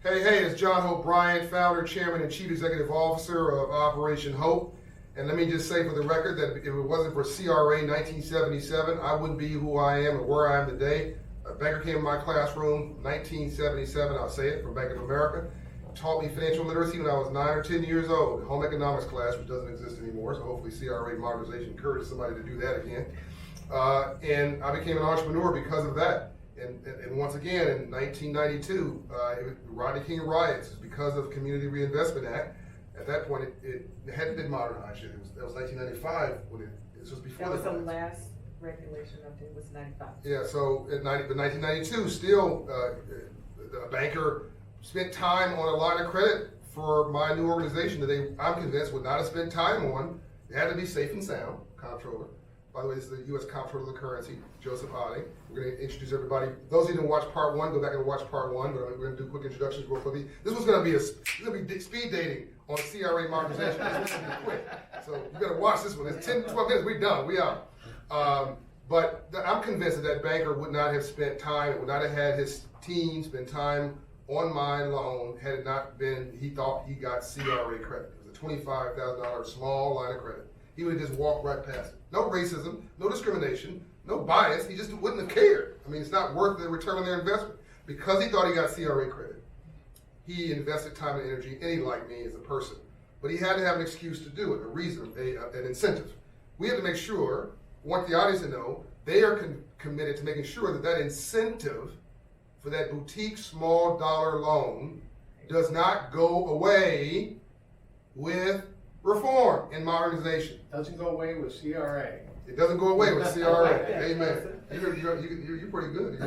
Hey, it's John Hope Bryant, founder, chairman, and chief executive officer of Operation Hope. And let me just say for the record that if it wasn't for CRA 1977, I wouldn't be who I am and where I am today. A banker came in my classroom, 1977, I'll say it, from Bank of America. Taught me financial literacy when I was 9 or 10 years old. Home economics class, which doesn't exist anymore, so hopefully CRA Modernization encourages somebody to do that again. And I became an entrepreneur because of that. And once again, in 1992, Rodney King riots is because of Community Reinvestment Act. At that point, it hadn't been modernized yet. That was 1995 when this was before. That was the last regulation update was 95. Yeah, so but 1992, still a banker spent time on a line of credit for my new organization that I'm convinced would not have spent time on. It had to be safe and sound, comptroller. By the way, this is the U.S. Comptroller of the Currency, Joseph Otting. We're going to introduce everybody. Those who didn't watch part one, go back and watch part one. But we're going to do quick introductions real quickly. This was going to be speed dating on CRA Modernization. This is going to be quick. So you got to watch this one. It's 10, 12 minutes. We're done. We out. But I'm convinced that banker would not have spent time, would not have had his team spend time on my loan had it not been, he thought he got CRA credit. It was a $25,000 small line of credit. He would have just walked right past it. No racism, no discrimination, no bias. He just wouldn't have cared. I mean, it's not worth the return on their investment. Because he thought he got CRA credit, he invested time and energy, and he liked me as a person. But he had to have an excuse to do it, a reason, an incentive. We have to make sure, want the audience to know, they are committed to making sure that that incentive for that boutique small dollar loan does not go away with reform and modernization. Doesn't go away with CRA. It doesn't go away with CRA. Amen. You're pretty good.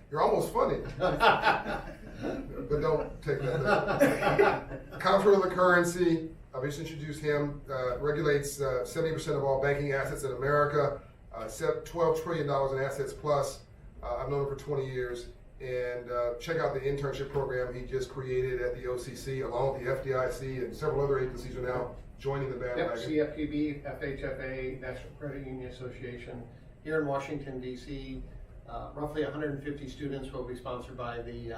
You're almost funny. But don't take that. Comptroller of the Currency, I've just introduced him, regulates 70% of all banking assets in America, $12 trillion in assets plus. I've known him for 20 years. And check out the internship program he just created at the OCC, along with the FDIC and several other agencies are now joining the bandwagon. Yep, CFPB, FHFA, National Credit Union Association. Here in Washington, D.C., roughly 150 students will be sponsored by the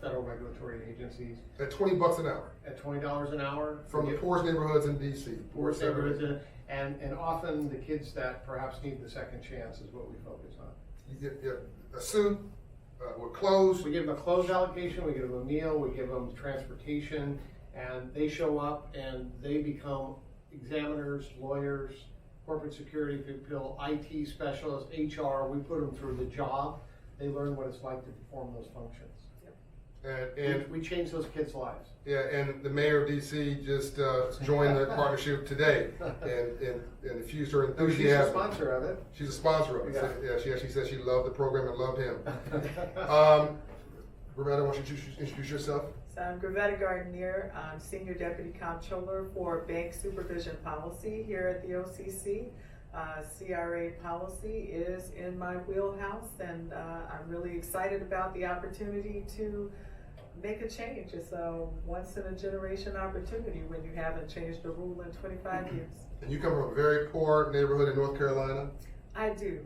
federal regulatory agencies. At $20 an hour. At $20 an hour. From the poorest neighborhoods in D.C. Poorest neighborhoods, and often the kids that perhaps need the second chance is what we focus on. You get a suit. We're closed. We give them a clothes allocation, we give them a meal, we give them transportation, and they show up and they become examiners, lawyers, corporate security people, IT specialists, HR. We put them through the job. They learn what it's like to perform those functions. And we change those kids' lives. Yeah, and the mayor of DC just joined the partnership today and diffused her enthusiasm. She's a sponsor of it. She's a sponsor of it. Yeah, she actually said she loved the program and loved him. Gravetta, why don't you introduce yourself? So I'm Gravetta Gardenier. I'm Senior Deputy Comptroller for Bank Supervision Policy here at the OCC. CRA policy is in my wheelhouse, and I'm really excited about the opportunity to make a change. It's a once-in-a-generation opportunity when you haven't changed the rule in 25 years. And you come from a very poor neighborhood in North Carolina? I do.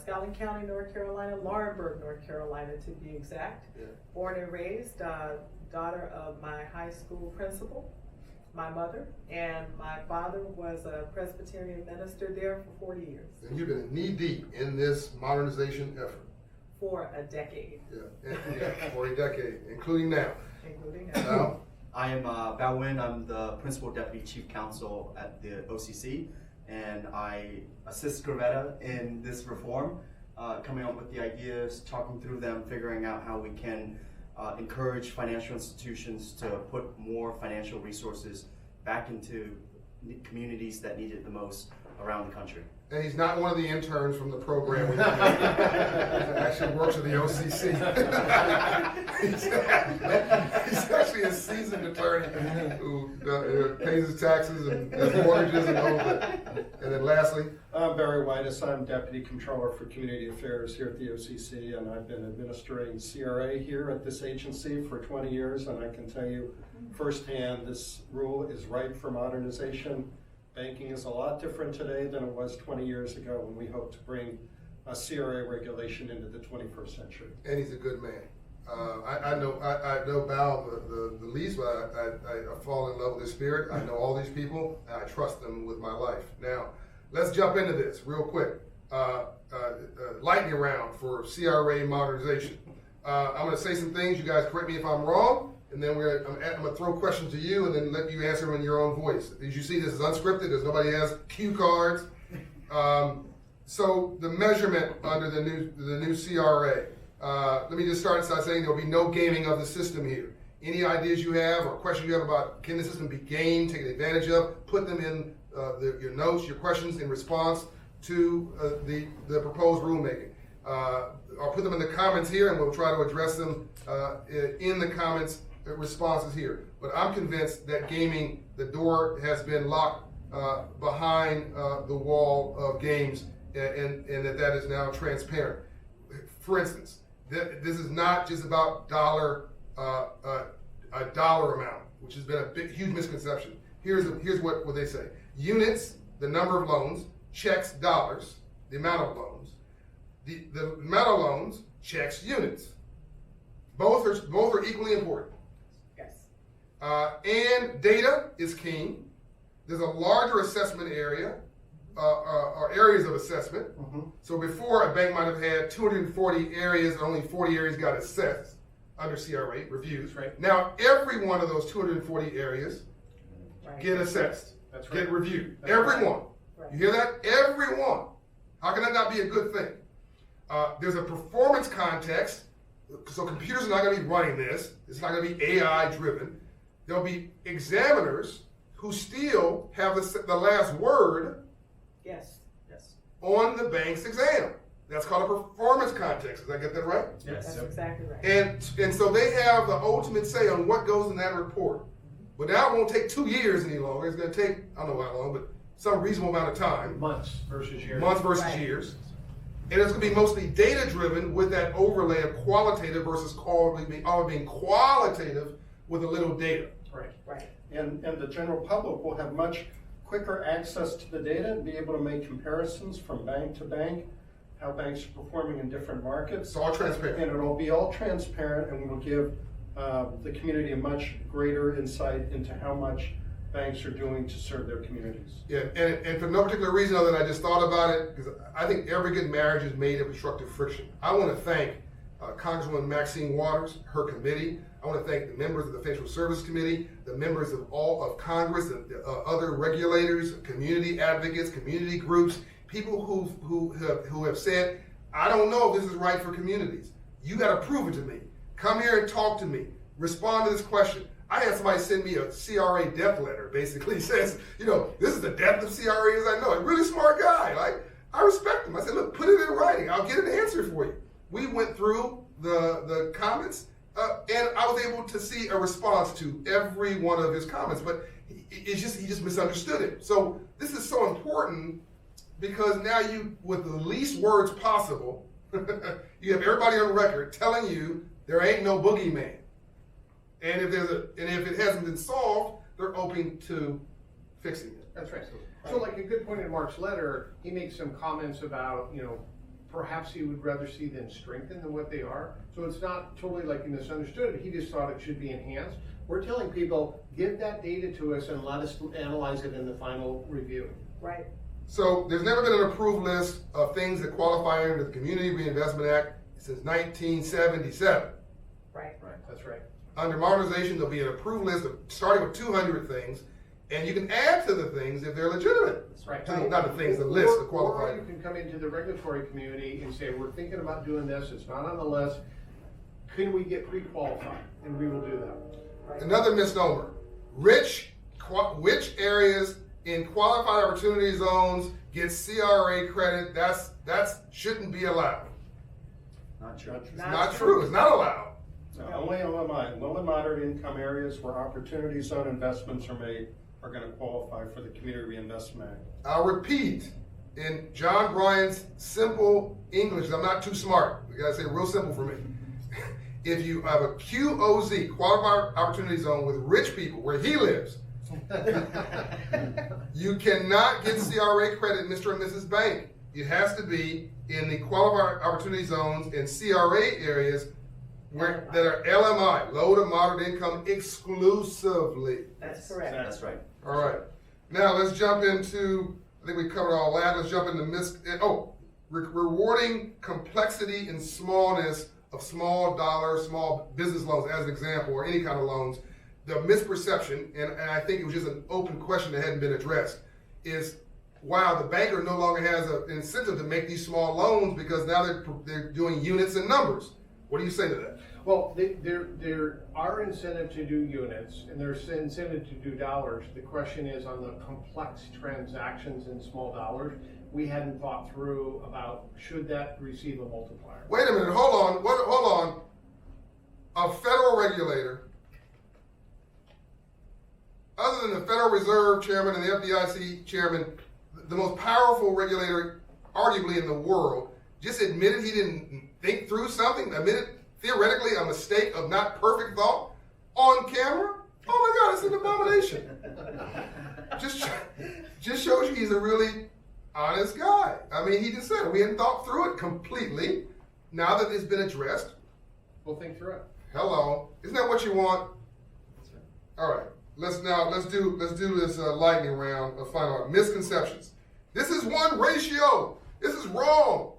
Scotland County, North Carolina, Laurinburg, North Carolina to be exact. Yeah. Born and raised, daughter of my high school principal, my mother, and my father was a Presbyterian minister there for 40 years. And you've been knee-deep in this modernization effort. For a decade. Yeah, for a decade, including now. Including now. I am Bao Nguyen. I'm the Principal Deputy Chief Counsel at the OCC, and I assist Gravetta in this reform, coming up with the ideas, talking through them, figuring out how we can encourage financial institutions to put more financial resources back into communities that need it the most around the country. And he's not one of the interns from the program. He actually works at the OCC. he's actually a seasoned attorney who pays his taxes and has mortgages and all that. And then lastly, I'm Barry Whitus. I'm Deputy Comptroller for Community Affairs here at the OCC, and I've been administering CRA here at this agency for 20 years, and I can tell you firsthand this rule is ripe for modernization. Banking is a lot different today than it was 20 years ago, and we hope to bring a CRA regulation into the 21st century. And he's a good man. I know Bao the least, but I fall in love with his spirit. I know all these people, and I trust them with my life. Now, let's jump into this real quick. Lightning round for CRA Modernization. I'm going to say some things. You guys correct me if I'm wrong, and then I'm going to throw questions to you, and then let you answer them in your own voice. As you see, this is unscripted. There's nobody has cue cards. So the measurement under the new CRA. Let me just start by saying there will be no gaming of the system here. Any ideas you have or questions you have about can the system be gamed, taken advantage of, put them in your notes, your questions in response to the proposed rulemaking. I'll put them in the comments here, and we'll try to address them in the comments responses here. But I'm convinced that gaming, the door has been locked behind the wall of games, and that is now transparent. For instance, this is not just about a dollar amount, which has been a huge misconception. Here's what they say: units, the number of loans; checks, dollars, the amount of loans; the amount of loans, checks, units. Both are equally important. Yes. And data is king. There's a larger assessment area, or areas of assessment. So before, a bank might have had 240 areas, and only 40 areas got assessed under CRA reviews. Right. Now, every one of those 240 areas Right. get assessed, That's right. get reviewed. That's Every right. one. Right. You hear that? Every one. How can that not be a good thing? There's a performance context, so computers are not going to be running this. It's not going to be AI driven. There'll be examiners who still have the last word Yes. on the bank's exam. That's called a performance context. Did I get that right? That's exactly right. And so they have the ultimate say on what goes in that report. But now it won't take 2 years any longer. It's going to take, I don't know how long, but some reasonable amount of time. Months versus years. Months versus Right. years. And it's going to be mostly data driven with that overlay of qualitative versus being qualitative with a little data. Right. Right. And the general public will have much quicker access to the data and be able to make comparisons from bank to bank, how banks are performing in different markets. It's all transparent. And it'll be all transparent, and will give the community a much greater insight into how much banks are doing to serve their communities. Yeah, and for no particular reason other than I just thought about it, because I think every good marriage is made of constructive friction. I want to thank Congresswoman Maxine Waters, her committee. I want to thank the members of the Financial Services Committee, the members of all of Congress, the other regulators, community advocates, community groups, people who have said, I don't know if this is right for communities. You got to prove it to me. Come here and talk to me. Respond to this question. I had somebody send me a CRA death letter, basically says, this is the death of CRA as I know it. Really smart guy. Like, I respect him. I said, look, put it in writing. I'll get an answer for you. We went through the comments, and I was able to see a response to every one of his comments, but he just misunderstood it. So this is so important because now you, with the least words possible, you have everybody on record telling you there ain't no boogeyman. And if it hasn't been solved, they're open to fixing it. That's right. So like a good point in Mark's letter, he makes some comments about, perhaps he would rather see them strengthened than what they are. So it's not totally like he misunderstood it. He just thought it should be enhanced. We're telling people, give that data to us and let us analyze it in the final review. Right. So there's never been an approved list of things that qualify under the Community Reinvestment Act since 1977. Right. Right, that's right. Under modernization, there'll be an approved list of starting with 200 things, and you can add to the things if they're legitimate. That's right. Not the things, the list, the Or qualified. you can come into the regulatory community and say, we're thinking about doing this, it's not on the list. Can we get pre-qualified? And we will do that. Right. Another misnomer: which areas in qualified opportunity zones get CRA credit? That's shouldn't be allowed. Not true. It's not true. It's not allowed. No, only low and moderate income areas where opportunity zone investments are made are going to qualify for the Community Reinvestment Act. I'll repeat in John Bryan's simple English. I'm not too smart. You gotta say it real simple for me. If you have a QOZ, qualified opportunity zone with rich people where he lives, you cannot get CRA credit, Mr. and Mrs. Bank. It has to be in the qualified opportunity zones in CRA areas that are LMI, low to moderate income exclusively. That's correct. That's right. All right. Now let's jump into, I think we covered all that. Let's jump into rewarding complexity and smallness of small dollar, small business loans as an example, or any kind of loans. The misperception, and I think it was just an open question that hadn't been addressed, is wow, the banker no longer has an incentive to make these small loans because now they're doing units and numbers. What do you say to that? Well, there are incentive to do units and there's incentive to do dollars. The question is on the complex transactions in small dollars, we hadn't thought through about should that receive a multiplier. Wait a minute, hold on. A federal regulator, other than the Federal Reserve Chairman and the FDIC Chairman, the most powerful regulator arguably in the world, just admitted he didn't think through something, admitted theoretically a mistake of not perfect thought on camera? Oh my God, it's an abomination. just shows you he's a really honest guy. I mean, he just said we hadn't thought through it completely. Now that it's been addressed, We'll think through it. hello, isn't that what you want? All right, let's do this lightning round of final misconceptions. This is one ratio. This is wrong.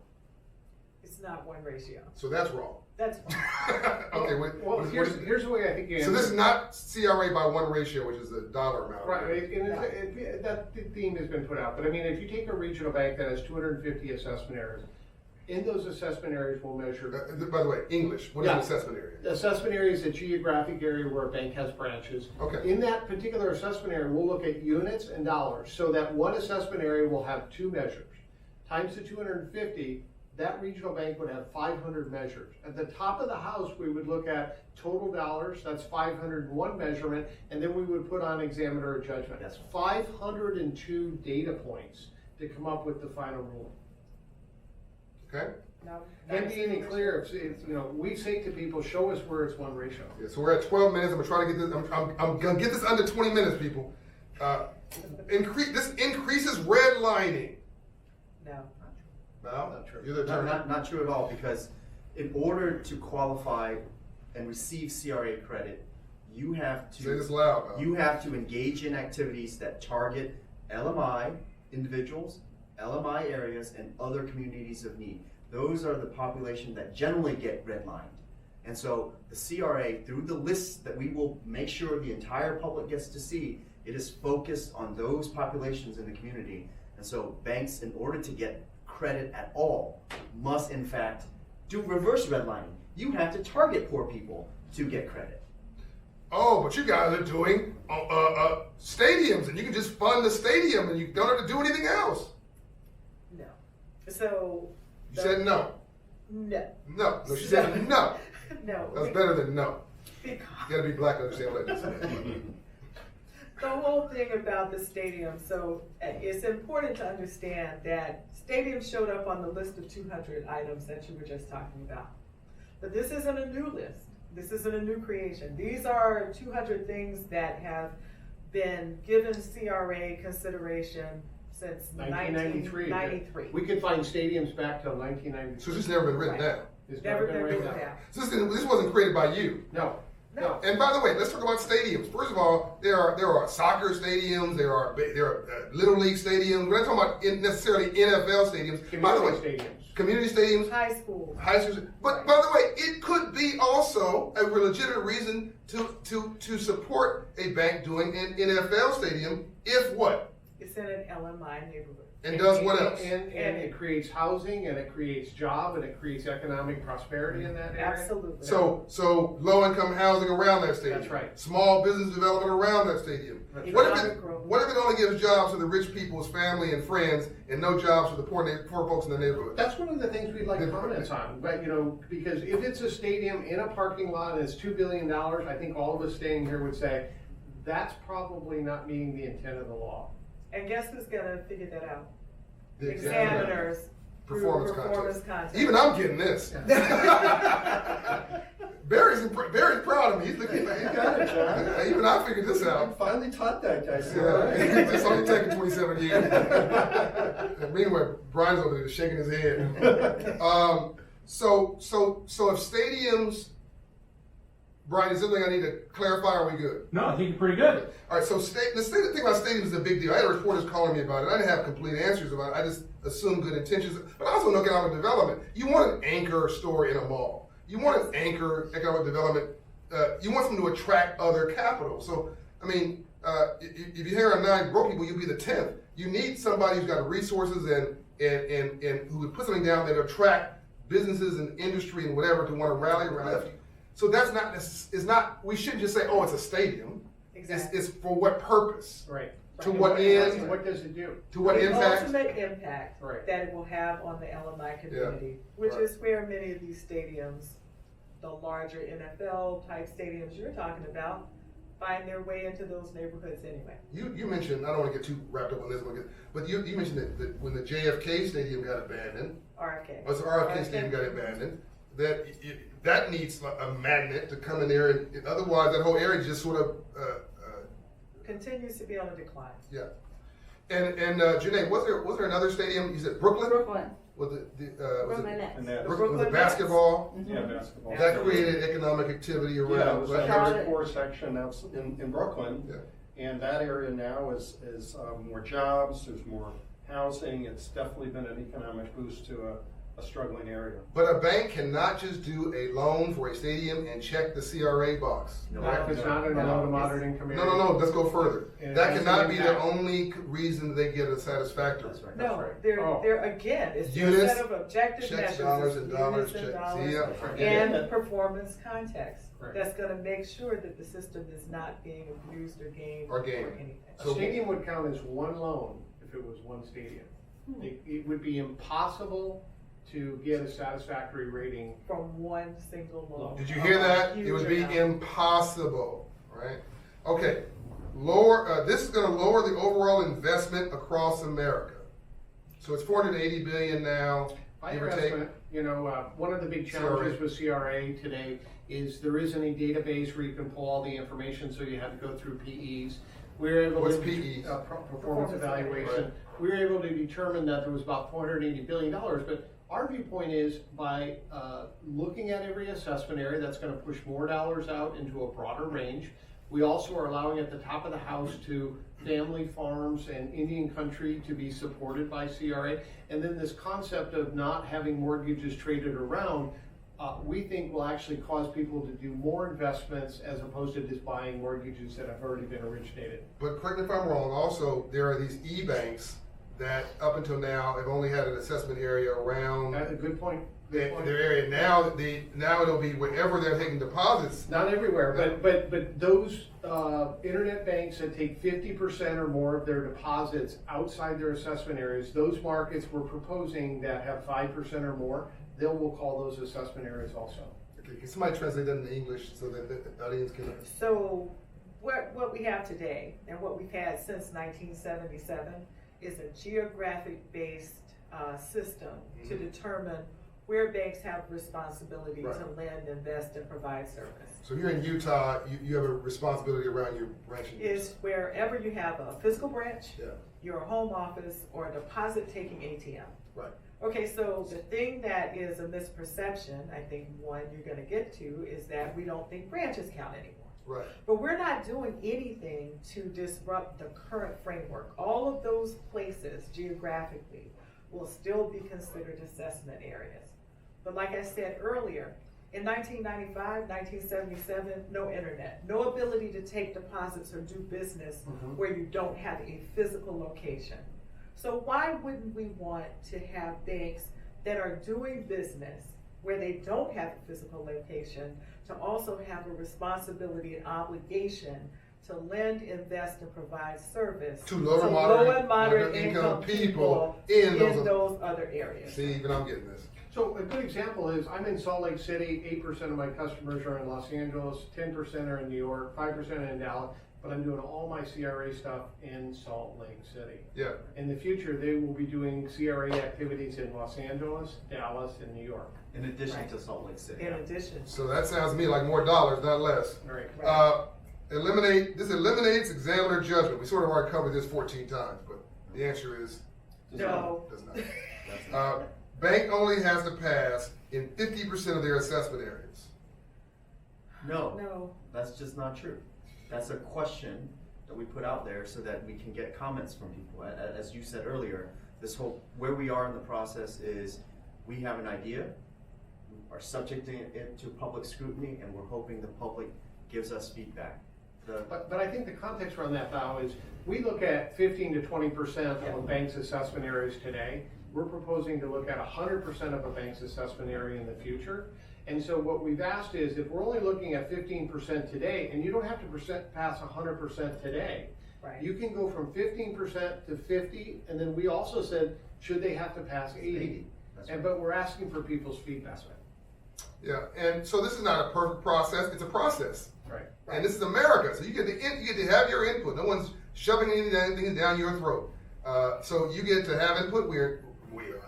It's not one ratio. So that's wrong. That's fine. Okay, Well, here's the way I think you so this is not CRA by one ratio, which is the dollar amount. Right, and that theme has been put out, but I mean, if you take a regional bank that has 250 assessment areas, in those assessment areas we'll measure. By the way, English. What is an assessment area? The assessment area is a geographic area where a bank has branches. Okay. In that particular assessment area, we'll look at units and dollars, so that one assessment area will have two measures. Times the 250, that regional bank would have 500 measures. At the top of the house, we would look at total dollars, that's 501 measurement, and then we would put on examiner or judgment. That's 502 data points to come up with the final ruling. Okay. No, Can't be any clearer. If we say to people, show us where it's one ratio. Yeah, so we're at 12 minutes. I'm gonna try to get this. I'm gonna get this under 20 minutes, people. This increases redlining. No. No, Not true. You're the attorney. Not true at all, because in order to qualify and receive CRA credit, you have to Say this loud. Now. you have to engage in activities that target LMI individuals, LMI areas, and other communities of need. Those are the population that generally get redlined. And so the CRA, through the lists that we will make sure the entire public gets to see, it is focused on those populations in the community. And so banks, in order to get credit at all, must in fact do reverse redlining. You have to target poor people to get credit. Oh, but you guys are doing stadiums, and you can just fund the stadium, and you don't have to do anything else. No. So. You said no. No. No. She said no. No. That's better than no. Because You gotta be black to understand what I just said. the whole thing about the stadium, so it's important to understand that stadiums showed up on the list of 200 items that you were just talking about. But this isn't a new list. This isn't a new creation. These are 200 things that have been given CRA consideration since 1993. We could find stadiums back till 1993. So this has never been written down. It's Never been written written down. So this wasn't created by you. No. No. And by the way, let's talk about stadiums. First of all, there are soccer stadiums, there are little league stadiums. We're not talking about necessarily NFL stadiums. By the way, Stadiums. community stadiums, High schools. high schools. But by the way, it could be also a legitimate reason to support a bank doing an NFL stadium if what? It's in an LMI neighborhood. And does what else? And it creates housing, and it creates job, and it creates economic prosperity in that area. Absolutely. So low income housing around that stadium. That's right. Small business development around that stadium. That's What right. if it only gives jobs to the rich people's family and friends, and no jobs for the poor folks in the neighborhood? That's one of the things we'd like comments on, but because if it's a stadium in a parking lot and it's $2 billion, I think all of us staying here would say, that's probably not meeting the intent of the law. And guess who's gonna figure that out? The Examiners. through Performance performance contest. contest. Even I'm getting this. Barry's proud of me. He's looking like, even I figured this I out. finally taught that guy. Yeah, it's only taken 27 years. And meanwhile, Brian's over there shaking his head. So if stadiums Brian, is there something I need to clarify, or are we good? No, I think you're pretty good. All right, so the thing about stadiums is a big deal. I had reporters calling me about it. I didn't have complete answers about it. I just assumed good intentions. But also in economic development, you want an anchor store in a mall. You want an anchor economic development. You want something to attract other capital. So, I mean, if you hire on 9 broke people, you'll be the 10th. You need somebody who's got resources and who would put something down that attract businesses and industry and whatever to want to rally around you. So that's not, it's not, we shouldn't just say, oh, it's a stadium. Exactly. It's for what purpose? Right. To what end? And what does it do? To what the impact? ultimate impact Right. that it will have on the alumni community, which Right. is where many of these stadiums, the larger NFL type stadiums you're talking about, find their way into those neighborhoods anyway. You mentioned, I don't want to get too wrapped up on this one, but you mentioned that when the JFK Stadium got abandoned, RFK. or the RFK Stadium got abandoned, that needs a magnet to come in there, and otherwise that whole area just sort of, Continues to be on a decline. yeah. And Janae, was there another stadium? You said Brooklyn? Brooklyn. Was it Brooklyn Nets. And that, Brooklyn, was it Brooklyn basketball? yeah, basketball. That created economic activity around. Yeah, it was a Charlotte. hardcore section out in Brooklyn. Yeah. And that area now is more jobs, there's more housing. It's definitely been an economic boost to a struggling area. But a bank cannot just do a loan for a stadium and check the CRA box. No, If it's not in a low to moderate income area. No, let's go further. And That that's cannot the be the impact. only reason they get a satisfactory. That's right. No, right. they're again, it's a Units, set of objective checks, measures. dollars, It's and dollars, units and checks. dollars, Yeah, and yeah. performance context. Right. That's gonna make sure that the system is not being abused or gamed Or gamed. anything. A stadium would count as one loan if it was one stadium. It would be impossible to get a satisfactory rating. From one single loan. Did you hear that? It would be Huge amount. impossible, right? Okay, this is gonna lower the overall investment across America. So it's 480 billion now, By give your or take. estimate, one of the big challenges with CRA today is there isn't a database where you can pull all the information, so you have to go through PEs. We're able What's to PEs? Performance evaluation. Right. We were able to determine that there was about $480 billion, but our viewpoint is by looking at every assessment area, that's going to push more dollars out into a broader range. We also are allowing at the top of the house to family farms and Indian country to be supported by CRA. And then this concept of not having mortgages traded around, we think will actually cause people to do more investments as opposed to just buying mortgages that have already been originated. But correct me if I'm wrong, also, there are these e-banks that up until now have only had an assessment area around That's a good point. their area. Now it'll be wherever they're taking deposits. Not everywhere, but those internet banks that take 50% or more of their deposits outside their assessment areas, those markets we're proposing that have 5% or more, they will call those assessment areas also. Okay, can somebody translate that into English so that the audience can? So what we have today and what we've had since 1977 is a geographic-based system to determine where banks have responsibility Right. to lend, invest, and provide service. So if you're in Utah, you have a responsibility around your branch. Is wherever you have a physical branch, Yeah, your home office, or a deposit-taking ATM. right. Okay, so the thing that is a misperception, I think one you're gonna get to, is that we don't think branches count anymore. Right. But we're not doing anything to disrupt the current framework. All of those places geographically will still be considered assessment areas. But like I said earlier, in 1995, 1977, no internet, no ability to take deposits or do business where you don't have a physical location. So why wouldn't we want to have banks that are doing business where they don't have a physical location to also have a responsibility and obligation to lend, invest, and provide service To low and moderate income people in those those other areas? See, even I'm getting this. So a good example is I'm in Salt Lake City, 8% of my customers are in Los Angeles, 10% are in New York, 5% are in Dallas, but I'm doing all my CRA stuff in Salt Lake City. Yeah. In the future, they will be doing CRA activities in Los Angeles, Dallas, and New York. In addition Right. to Salt Lake City. In addition. So that sounds to me like more dollars, not less. All right. This eliminates examiner judgment. We sort of already covered this 14 times, but the answer is No. does not. Bank only has to pass in 50% of their assessment areas. No. That's just not true. That's a question that we put out there so that we can get comments from people. As you said earlier, this whole, where we are in the process is we have an idea, we are subjecting it to public scrutiny, and we're hoping the public gives us feedback. But I think the context around that, Val, is we look at 15 to 20% of a bank's assessment areas today. We're proposing to look at 100% of a bank's assessment area in the future. And so what we've asked is, if we're only looking at 15% today, and you don't have to pass 100% today, Right. you can go from 15% to 50, and then we also said, should they have to pass 80? That's And right. but we're asking for people's feedback. Yeah, and so this is not a perfect process, it's a process. Right. And this is America, so you get to have your input. No one's shoving anything down your throat. So you get to have input.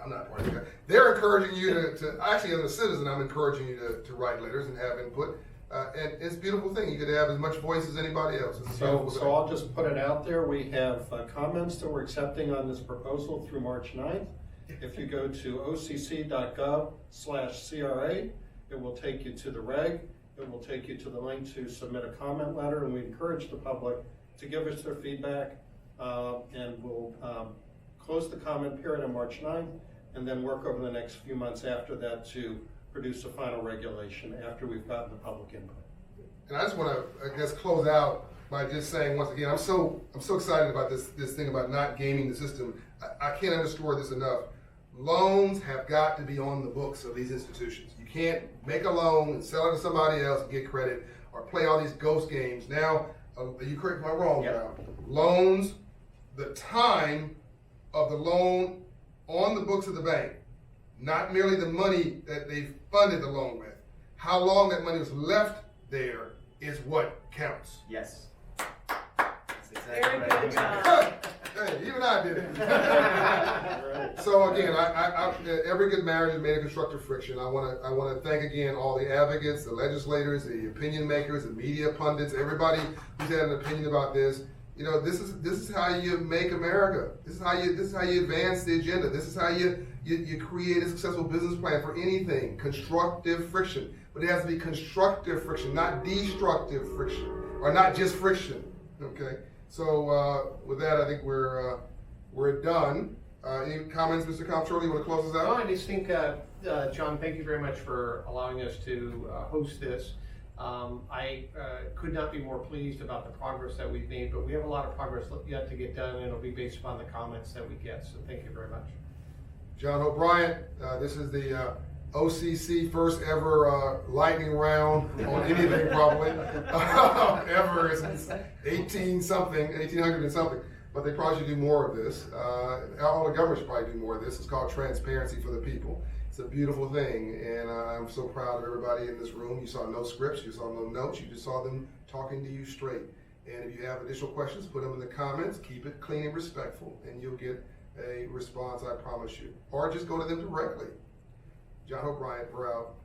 I'm not part of that. They're encouraging you to actually, as a citizen, I'm encouraging you to write letters and have input. And it's a beautiful thing. You get to have as much voice as anybody else. It's a beautiful thing. So I'll just put it out there. We have comments that we're accepting on this proposal through March 9th. If you go to occ.gov/CRA, it will take you to the reg. It will take you to the link to submit a comment letter, and we encourage the public to give us their feedback. And we'll close the comment period on March 9th, and then work over the next few months after that to produce a final regulation after we've gotten the public input. And I just want to, I guess, close out by just saying once again, I'm so excited about this thing about not gaming the system. I can't underscore this enough. Loans have got to be on the books of these institutions. You can't make a loan and sell it to somebody else and get credit, or play all these ghost games. Now, you correct me if I'm wrong, Yep. now. Loans, the time of the loan on the books of the bank, not merely the money that they funded the loan with. How long that money was left there is what counts. Yes. That's exactly Very right. good job. Hey, even I did it. So again, every good marriage is made of constructive friction. I want to thank again all the advocates, the legislators, the opinion makers, the media pundits, everybody who's had an opinion about this. You know, this is how you make America. This is how you advance the agenda. This is how you create a successful business plan for anything. Constructive friction, but it has to be constructive friction, not destructive friction, or not just friction. Okay. So with that, I think we're done. Any comments, Mr. Comptroller? You want to close us No, out? I just think, John, thank you very much for allowing us to host this. I could not be more pleased about the progress that we've made, but we have a lot of progress yet to get done, and it'll be based upon the comments that we get, so thank you very much. John O'Brien, this is the OCC first ever lightning round on anything probably ever since 1800 and something. But they probably should do more of this. All the government should probably do more of this. It's called transparency for the people. It's a beautiful thing, and I'm so proud of everybody in this room. You saw no scripts, you saw no notes, you just saw them talking to you straight. And if you have additional questions, put them in the comments. Keep it clean and respectful, and you'll get a response, I promise you. Or just go to them directly. John O'Brien, we're out.